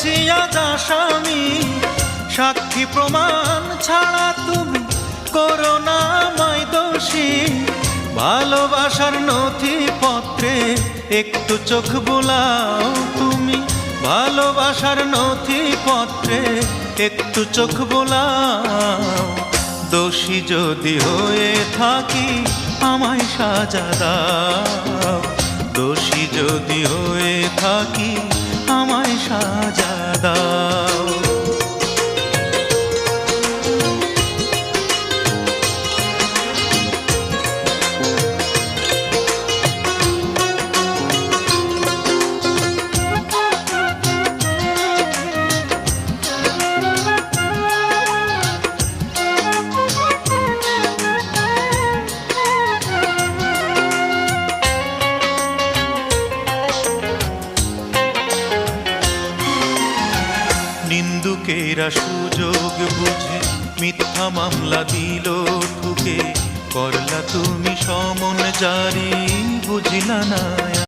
হয়েছি আজ আসামি, সাক্ষী প্রমাণ ছাড়া তুমি করো না আমায় দোষী। ভালোবাসার নথিপত্রে একটু চোখ বোলাও তুমি, ভালোবাসার নথিপত্রে একটু চোখ বোলাও। দোষী যদি হয়ে থাকি আমায় সাজা দাও, দোষী যদি হয়ে থাকি আমায় সাজা দাও। নিন্দুকেরা সুযোগ বুঝে মিথ্যা মামলা দিল ঠুকে, করলা তুমি সমন জারি বুঝিলা না।